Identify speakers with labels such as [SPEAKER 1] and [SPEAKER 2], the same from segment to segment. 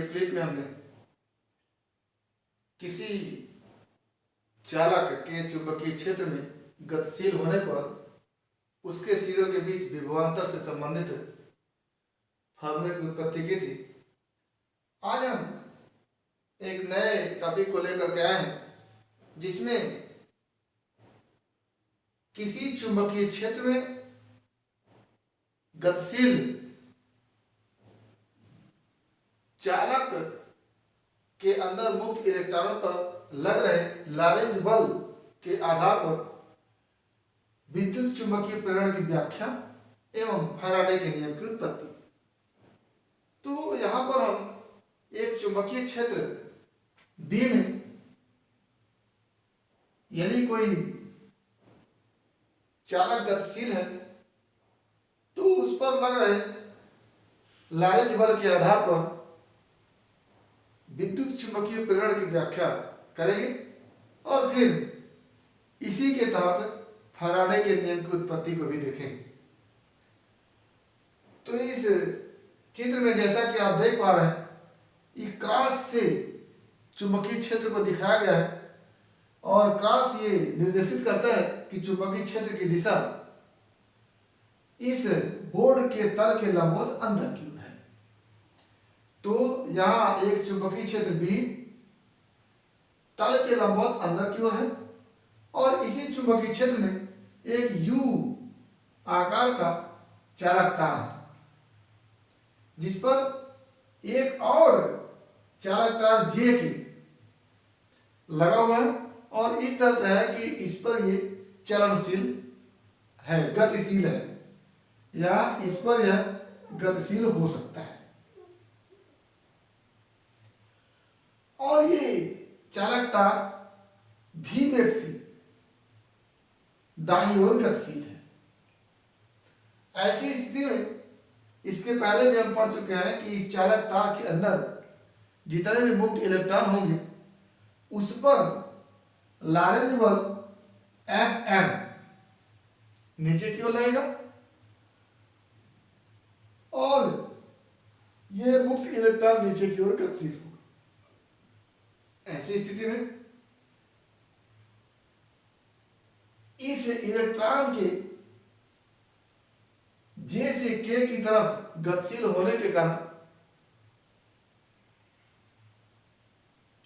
[SPEAKER 1] Clip में हमने किसी चालक के चुंबकीय क्षेत्र में गतिशील होने पर उसके सिरों के बीच विभवांतर से संबंधित फार्मूले की उत्पत्ति की थी। आज हम एक नए टॉपिक को लेकर के आए हैं जिसमें किसी चुंबकीय क्षेत्र में गतिशील चालक के अंदर मुक्त इलेक्ट्रॉनों पर लग रहे लॉरेंज बल के आधार पर विद्युत चुंबकीय प्रेरण की व्याख्या एवं फैराडे के नियम की उत्पत्ति। तो यहां पर हम एक चुंबकीय क्षेत्र बी में यदि कोई चालक गतिशील है तो उस पर लग रहे लॉरेंज बल के आधार पर विद्युत चुंबकीय प्रेरण की व्याख्या करेंगे और फिर इसी के तहत फैराडे के नियम की उत्पत्ति को भी देखेंगे। तो इस चित्र में जैसा कि आप देख पा रहे हैं, ये क्रॉस से चुंबकीय क्षेत्र को दिखाया गया है और क्रॉस ये निर्देशित करता है कि चुंबकीय क्षेत्र की दिशा इस बोर्ड के तल के लंबवत अंदर की ओर है। तो यहां एक चुंबकीय क्षेत्र बी तल के लंबवत अंदर की ओर है और इसी चुंबकीय क्षेत्र में एक यू आकार का चालक तार है जिस पर एक और चालक तार जे की लगा हुआ है और इस तरह से है कि इस पर ये चलनशील है, गतिशील है या इस पर यह गतिशील हो सकता है। और ये चालक तार भी वेग से दाईं ओर गतिशील है। ऐसी स्थिति में इसके पहले भी हम पढ़ चुके हैं कि इस चालक तार के अंदर जितने भी मुक्त इलेक्ट्रॉन होंगे उस पर लॉरेंज बल Fm नीचे की ओर लगेगा और यह मुक्त इलेक्ट्रॉन नीचे की ओर गतिशील होगा। ऐसी स्थिति में इस इलेक्ट्रॉन के जे से के की तरफ गतिशील होने के कारण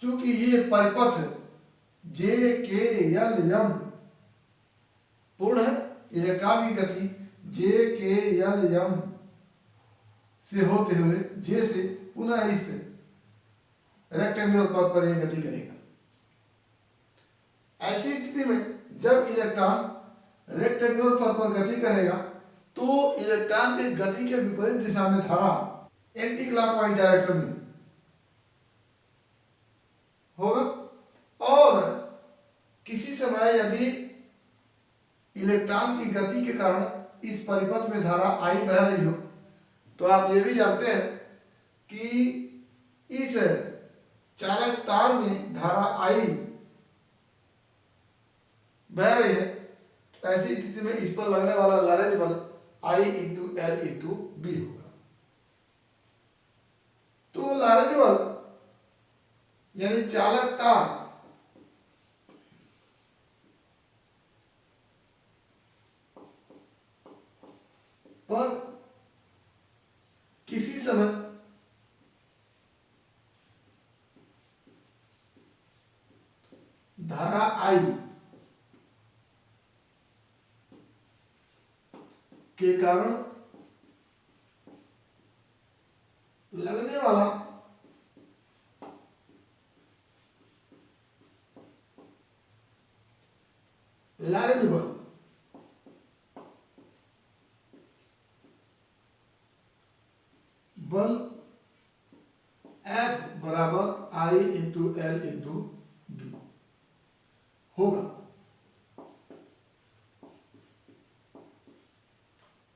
[SPEAKER 1] चूंकि ये परिपथ जे के एल एम पूर्ण है, इलेक्ट्रॉन की गति जे के एल एम से होते हुए जे से पुनः इस रेक्टेंगुलर पथ पर यह गति करेगा। ऐसी स्थिति में जब इलेक्ट्रॉन रेक्टेंगुलर पथ पर गति करेगा तो इलेक्ट्रॉन के गति के विपरीत दिशा में धारा एंटी क्लॉकवाइज डायरेक्शन में होगा और किसी समय यदि इलेक्ट्रॉन की गति के कारण इस परिपथ में धारा I बह रही हो तो आप ये भी जानते हैं कि इस चालक तार में धारा I बह रही है। तो ऐसी स्थिति में इस पर लगने वाला लॉरेंज बल I × L × B होगा। तो लॉरेंज बल यानी चालक तार पर किसी समय धारा I के कारण लगने वाला लॉरेंज बल F बराबर I × L × B होगा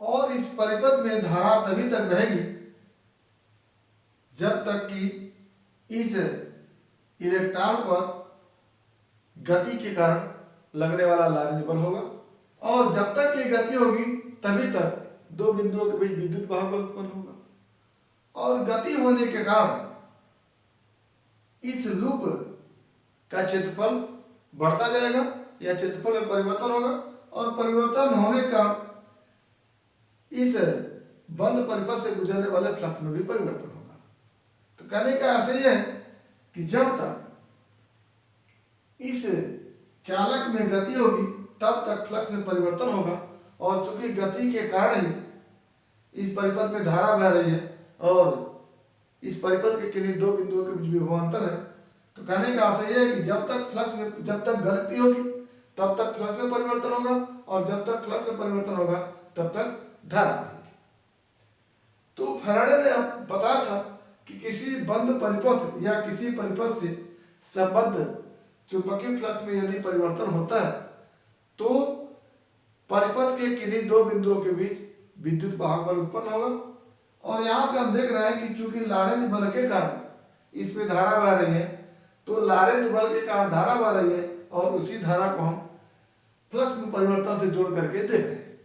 [SPEAKER 1] और इस परिपथ में धारा तभी तक बहेगी जब तक कि इस इलेक्ट्रॉन पर गति के कारण लगने वाला लॉरेंज बल होगा और जब तक ये गति होगी तभी तक दो बिंदुओं के बीच विद्युत वाहक बल उत्पन्न होगा और गति होने के कारण इस लूप का क्षेत्रफल बढ़ता जाएगा या क्षेत्रफल में परिवर्तन होगा, और परिवर्तन होने का इस बंद परिपथ से गुजरने वाले फ्लक्स में भी परिवर्तन होगा। तो कहने का आशय यह है कि जब तक इस चालक में गति होगी तब तक फ्लक्स में परिवर्तन होगा, और चूंकि गति के कारण ही इस परिपथ में धारा बह रही है और इस परिपथ के किन्हीं दो बिंदुओं के बीच विभवांतर है, तो कहने का आशय यह है कि जब तक गति होगी तब तक फ्लक्स में परिवर्तन होगा, और जब तक फ्लक्स में परिवर्तन होगा तब तक धारा बहेगी। तो फैराडे ने अब बताया था कि किसी बंद परिपथ या किसी परिपथ से संबद्ध चुंबकीय फ्लक्स में यदि परिवर्तन होता है तो परिपथ के किन्हीं दो बिंदुओं के बीच विद्युत वाहक बल उत्पन्न होगा। और यहाँ से हम देख रहे हैं कि चूंकि लारेंज बल के कारण इसमें धारा बह रही है, तो लारेंज बल के कारण धारा बह रही है, और उसी धारा को हम फ्लक्स में परिवर्तन से जोड़ करके देख रहे हैं।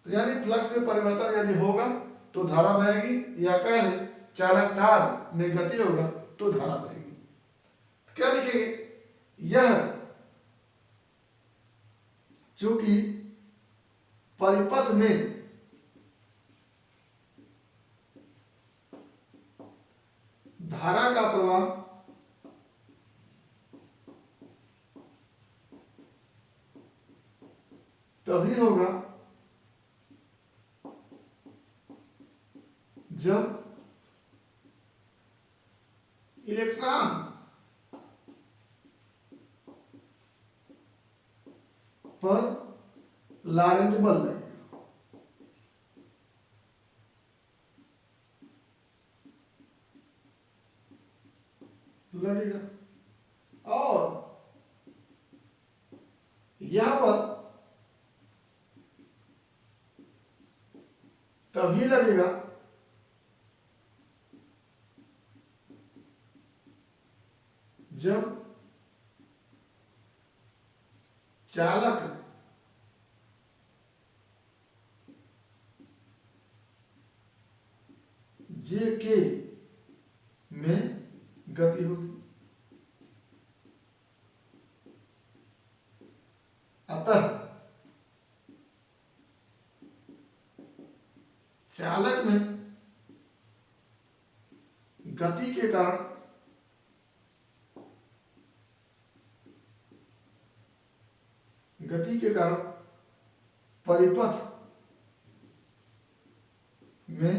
[SPEAKER 1] तो यानी फ्लक्स में परिवर्तन यदि होगा तो धारा बहेगी, या कह लें चालक तार में गति होगा तो धारा बहेगी। क्या लिखेंगे? यह चूंकि परिपथ में धारा का प्रवाह तभी होगा जब इलेक्ट्रॉन पर लारेंज बल लगेगा, और यह बल तभी लगेगा जब चालक जे के में गति होगी। अतः चालक में गति के कारण परिपथ में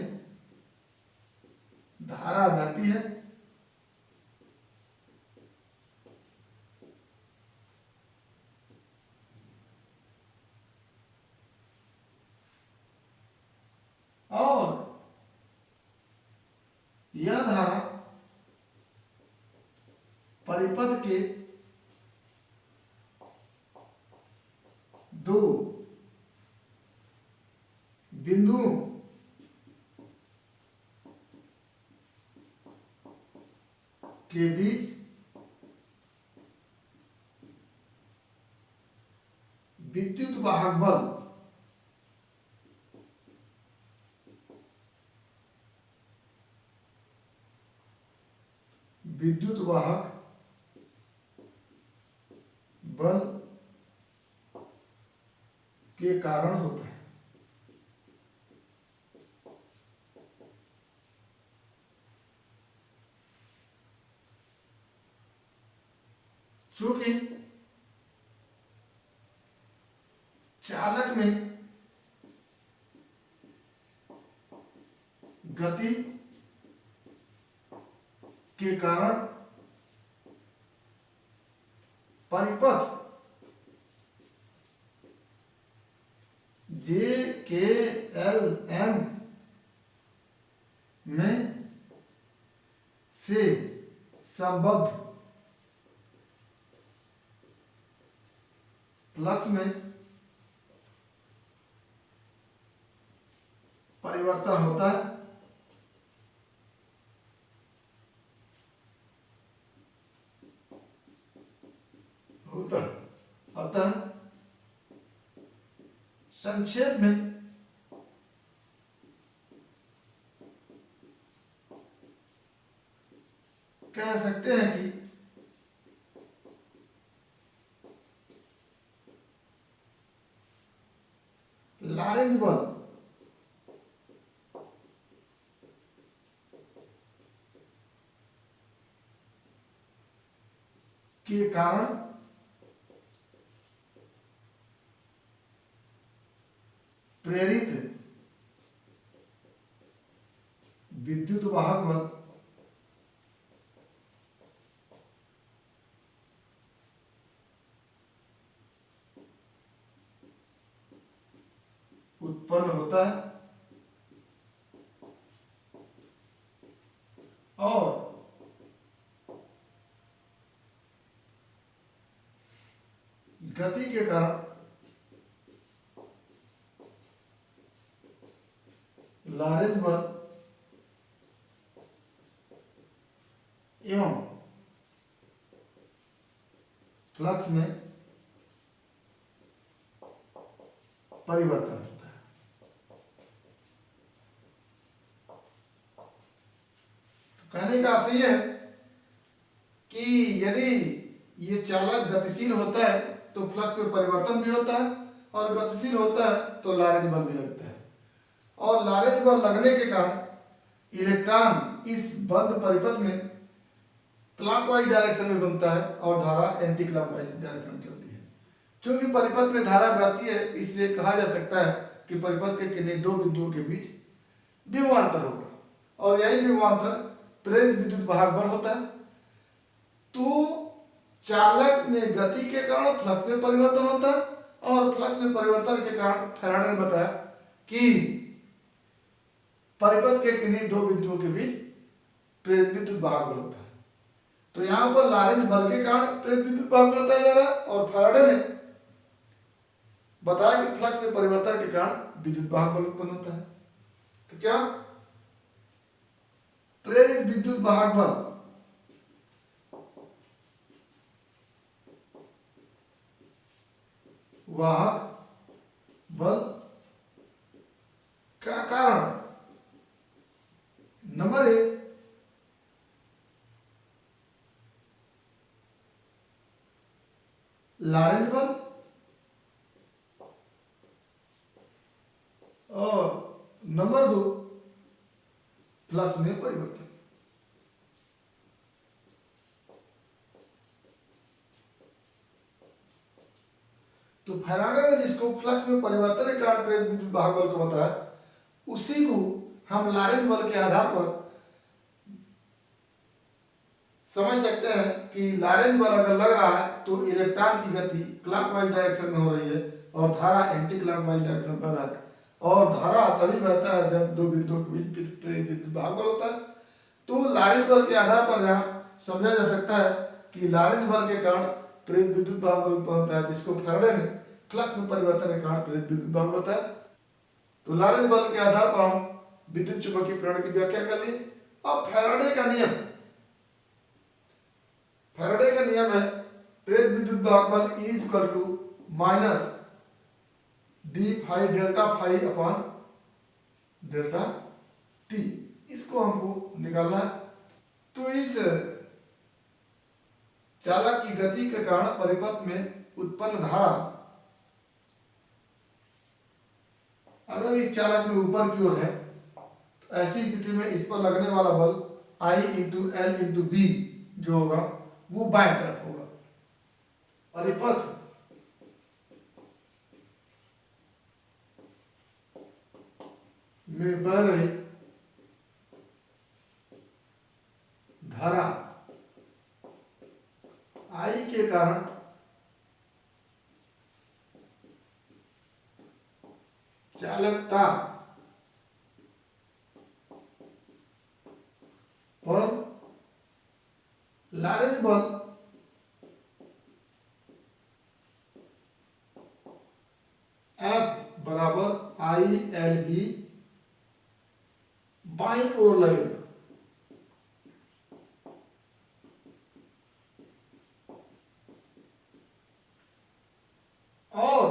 [SPEAKER 1] धारा बहती है, और यह धारा परिपथ के दो बिंदुओं के बीच विद्युत वाहक बल के कारण होता है। चूंकि चालक में गति के कारण परिपथ जे के एल एम में से संबद्ध फ्लक्स में परिवर्तन होता है, अतः संक्षेप में कह सकते हैं कि लॉरेंज बल के कारण प्रेरित विद्युत वाहक बल उत्पन्न होता है और गति के कारण लॉरेंज बल एवं फ्लक्स में परिवर्तन होता है। तो कहने का आशय है कि यदि ये चालक गतिशील होता है तो फ्लक्स में परिवर्तन भी होता है और गतिशील होता है तो लॉरेंज बल भी लगता है और लॉरेंज बल लगने के कारण इलेक्ट्रॉन इस बंद परिपथ में क्लॉकवाइज डायरेक्शन में घूमता है और धारा एंटी क्लॉकवाइज डायरेक्शन में चलती है। क्योंकि परिपथ में धारा बहती है इसलिए कहा जा सकता है कि परिपथ के किन्हीं दो बिंदुओं के बीच विभवांतर होगा और यही विभवांतर प्रेरित विद्युत वाहक बल होता है। तो चालक में गति के कारण फ्लक्स में परिवर्तन होता है और फ्लक्स में परिवर्तन के कारण फैराडे ने बताया कि परिपथ के किन्हीं दो बिंदुओं के बीच प्रेरित विद्युत वाहक बल होता है। तो यहां पर लॉरेंज बल के कारण प्रेरित विद्युत वाहक बल बताया जा रहा है और फैराडे ने बताया कि फ्लक्स में परिवर्तन के कारण विद्युत वाहक बल उत्पन्न होता है। तो क्या प्रेरित विद्युत वाहक बल वाहक बल का कारण नंबर एक लॉरेंज बल और नंबर दो फ्लक्स में परिवर्तन। तो फैराडे ने जिसको फ्लक्स में परिवर्तन के कारण प्रेरित विद्युत वाहक बल को बताया उसी को हम लॉरेंज बल के आधार पर समझ सकते हैं कि लॉरेंज बल अगर लग रहा है तो इलेक्ट्रॉन की गति क्लॉकवाइज डायरेक्शन में हो रही है और धारा एंटी क्लॉकवाइज डायरेक्शन में बह रहा है और धारा तभी बहता है जब दो बिंदुओं के बीच प्रेरित विद्युत वाहक बल होता है। तो लॉरेंज बल के आधार पर यहाँ समझा जा सकता है कि लॉरेंज बल के कारण प्रेरित विद्युत वाहक बल उत्पन्न होता है जिसको फैराडे ने फ्लक्स में परिवर्तन के कारण प्रेरित विद्युत वाहक बल बताया। तो लॉरेंज बल के आधार पर हम विद्युत चुंबकीय प्रेरण की व्याख्या कर ली। अब फैराडे का नियम, फैराडे का नियम है प्रेरित विद्युत वाहक बल is equal to minus D phi delta phi upon delta T. इसको हमको निकालना है। तो इस चालक की गति के कारण परिपथ में उत्पन्न धारा अगर इस चालक में ऊपर की ओर है तो ऐसी स्थिति में इस पर लगने वाला बल I into L into B जो होगा वो बाएं तरफ होगा। परिपथ में बह रही धारा I के कारण चालकता और लॉरेंज बल F बराबर आई एल बी बाईं ओर लगेगा। और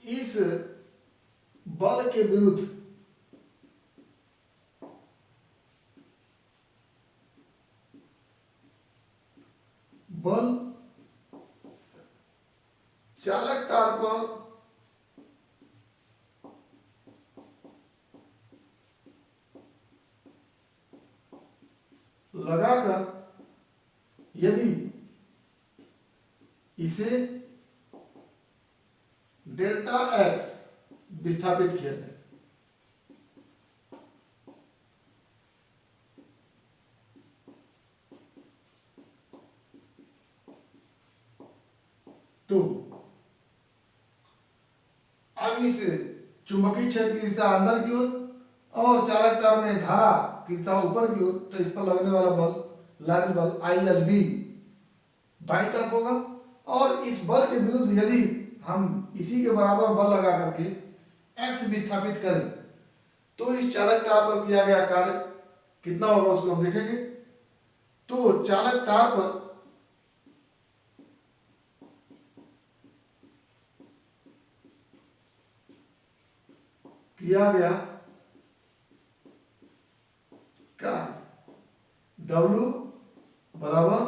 [SPEAKER 1] इस बल के विरुद्ध लगाकर यदि इसे डेल्टा एक्स विस्थापित किया जाए तो अब इस चुंबकीय क्षेत्र की दिशा अंदर की ओर और चालक तार में धारा की दिशा ऊपर की ओर, तो इस पर लगने वाला बल लाइन बल ILB बाईं तरफ होगा। और इस बल के विरुद्ध यदि हम इसी के बराबर बल लगा करके x विस्थापित करें तो इस चालक तार पर किया गया कार्य कितना होगा उसको हम देखेंगे। तो चालक तार पर किया गया कार्य W बराबर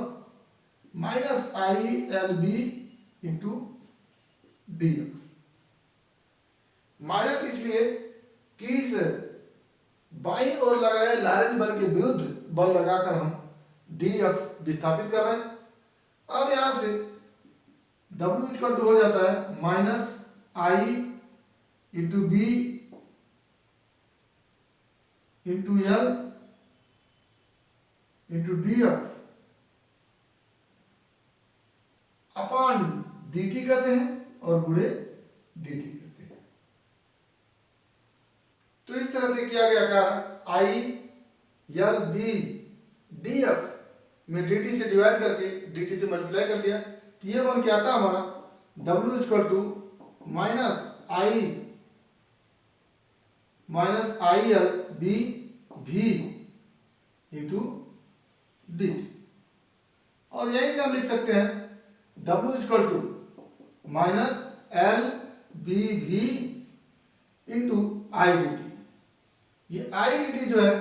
[SPEAKER 1] -ILB इंटू dx। माइनस इसलिए कि इस बाईं ओर लगा रहे लॉरेंट बल के विरुद्ध बल लगाकर हम dx विस्थापित कर रहे हैं। अब यहां से W इक्वल टू हो जाता है -I into B into L into dx upon dt कहते हैं और गुणे dt कहते हैं। तो इस तरह से किया गया कार्य ILB dx में dt से डिवाइड करके dt से मल्टीप्लाई कर दिया तो ये बन के आता हमारा W equal to -ILB V into dt। और यहीं से हम लिख सकते हैं W equal to -LBV into IDT। ये IDT जो है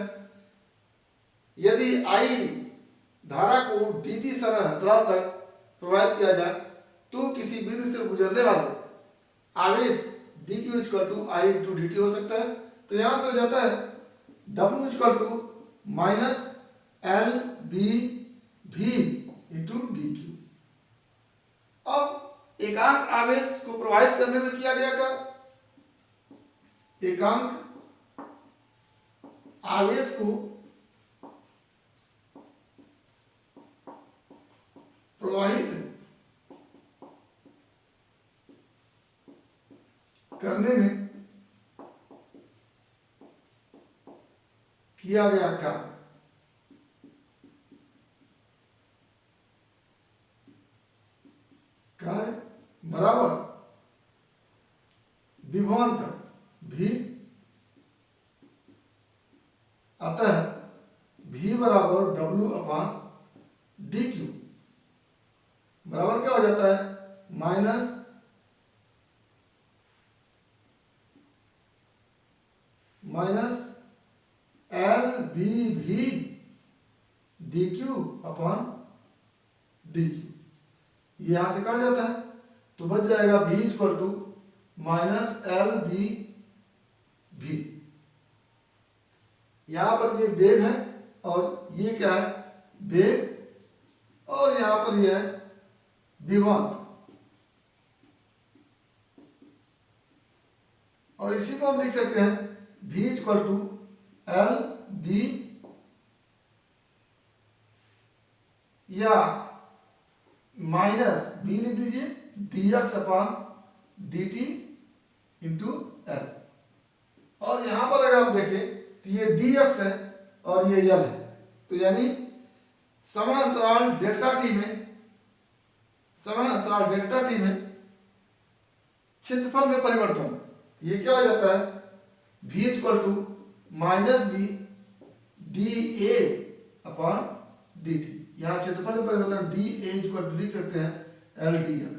[SPEAKER 1] यदि I धारा को dt समय अंतराल तक प्रवाहित किया जाए तो किसी बिंदु से गुजरने वाले आवेश dq equal to I into dt हो सकता है। तो यहां से हो जाता है W equal to -LBV into dq। अब एकांक आवेश को प्रवाहित करने में किया गया क्या, एकांक आवेश को प्रवाहित करने में किया गया कार्य बराबर विभवांतर V, अतः V बराबर W अपान dq बराबर क्या हो जाता है माइनस LBV dq अपान dq। ये यहां से कट जाता है तो बच जाएगा V इक्वल टू -LBV। यहां पर ये वेग है और ये क्या है वेग और यहां पर ये है विभवांतर। और इसी को हम लिख सकते हैं V इक्वल टू LB या माइनस B लिख दीजिए dx अपान dt इंटू L। और यहां पर अगर आप देखें तो ये dx है और ये L है, तो यानी समय अंतराल डेल्टा टी में क्षेत्रफल में परिवर्तन, ये क्या हो जाता है V equal to -B dA upon dt। यहाँ क्षेत्रफल में परिवर्तन dA इक्वल टू लिख सकते हैं L dx।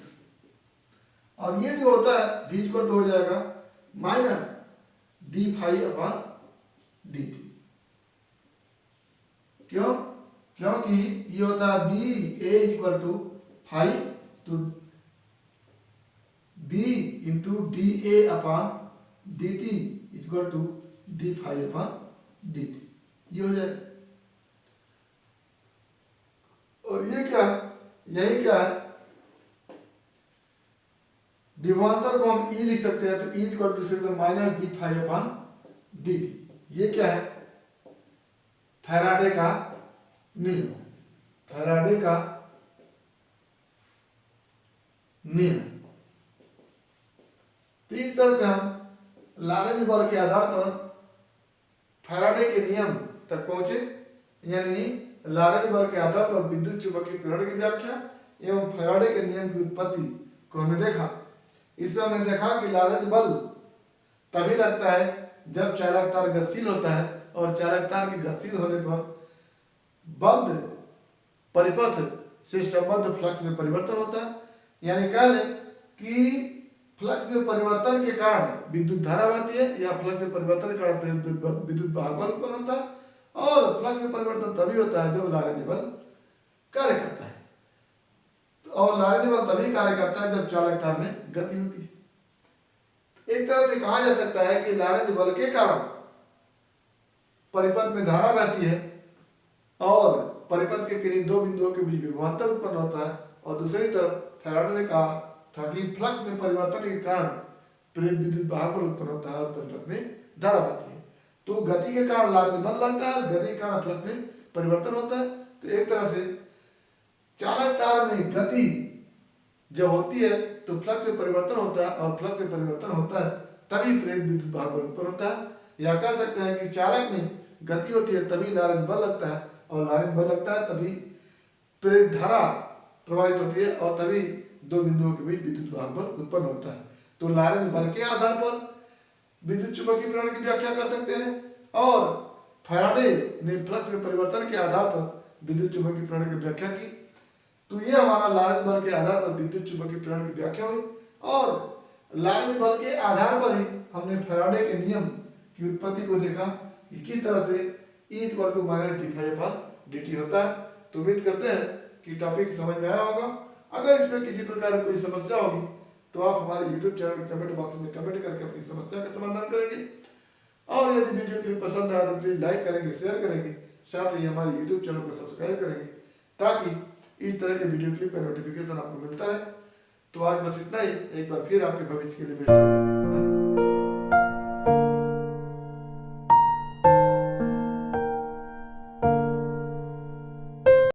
[SPEAKER 1] और ये जो होता है V इक्वल टू हो जाएगा -d फाई अपॉन dt। क्यों? क्योंकि ये होता है BA इक्वल टू फाई तो B into DA upon dt equal to d phi upon dt। ये हो जाए। और ये क्या है, यही क्या है, विभवांतर को हम ई लिख सकते हैं, तो ई इक्वल टू लिख सकते हैं minus D phi upon D T. ये क्या है, फैराडे का नियम, फैराडे का नियम। तो इस तरह से हम लॉरेंज बल के आधार पर फैराडे के नियम तक पहुंचे, यानी लॉरेंज बल के आधार पर विद्युत चुंबकीय प्रेरण की व्याख्या एवं फैराडे के नियम की उत्पत्ति को हमने देखा। इसमें हमने देखा कि लॉरेंज बल तभी लगता है जब चालक तार गतिशील होता है, और चालक तार के गतिशील होने पर बंद परिपथ से संबद्ध फ्लक्स में परिवर्तन होता है। यानी कह लें कि फ्लक्स में परिवर्तन के कारण विद्युत धारा बहती है, या फ्लक्स में परिवर्तन के कारण विद्युत वाहक बल उत्पन्न होता है, और फ्लक्स में परिवर्तन तभी होता है जब लॉरेंज बल कार्य करता है। और लॉरेंज बल तभी कार्य करता है जब चालक तार में गति होती है। एक तरह से कहा जा सकता है कि लॉरेंज बल के कारण परिपथ में धारा बहती है, और परिपथ के किन्हीं दो बिंदुओं के बीच विभवांतर उत्पन्न होता है, और दूसरी तरफ फैराडे ने कहा था कि फ्लक्स में परिवर्तन के कारण प्रेरित विद्युत वाहक बल उत्पन्न होता है और परिपथ में धारा बहती है। तो गति के कारण लॉरेंज बल लगता है, गति के कारण फ्लक्स में परिवर्तन होता है। तो एक तरह से चालक तार में गति जब होती है तो फ्लक्स में परिवर्तन होता है, और फ्लक्स में परिवर्तन होता है तभी प्रेरित विद्युत वाहक बल उत्पन्न होता है। या कह सकते हैं कि चालक में गति होती है तभी लॉरेंज बल लगता है, और लॉरेंज बल लगता है तभी प्रेरित धारा प्रवाहित होती है, और तभी दो बिंदुओं के बीच विद्युत वाहक बल उत्पन्न होता है। तो लॉरेंज बल के आधार पर विद्युत चुंबकीय प्रेरण की व्याख्या कर सकते हैं, और फैराडे ने फ्लक्स में परिवर्तन के आधार पर विद्युत चुंबकीय प्रेरण की व्याख्या की। तो ये हमारा लॉरेंज बल के आधार पर विद्युत चुंबकीय प्रेरण की व्याख्या हुई, और लॉरेंज बल के आधार पर ही हमने फैराडे के नियम की उत्पत्ति को देखा कि किस तरह से E equal to minus D phi upon D T होता है। तो उम्मीद करते हैं कि टॉपिक समझ में आया होगा। अगर इसमें किसी प्रकार की कोई समस्या होगी तो आप हमारे YouTube चैनल के कमेंट बॉक्स में कमेंट करके अपनी समस्या का समाधान करेंगे, और यदि वीडियो क्लिप पसंद आया तो प्लीज लाइक करेंगे, शेयर करेंगे, साथ ही हमारे YouTube चैनल को सब्सक्राइब करेंगे, ताकि इस तरह के वीडियो क्लिप का नोटिफिकेशन आपको मिलता रहे। तो आज बस इतना ही। एक बार फिर आपके भविष्य के लिए बेस्ट।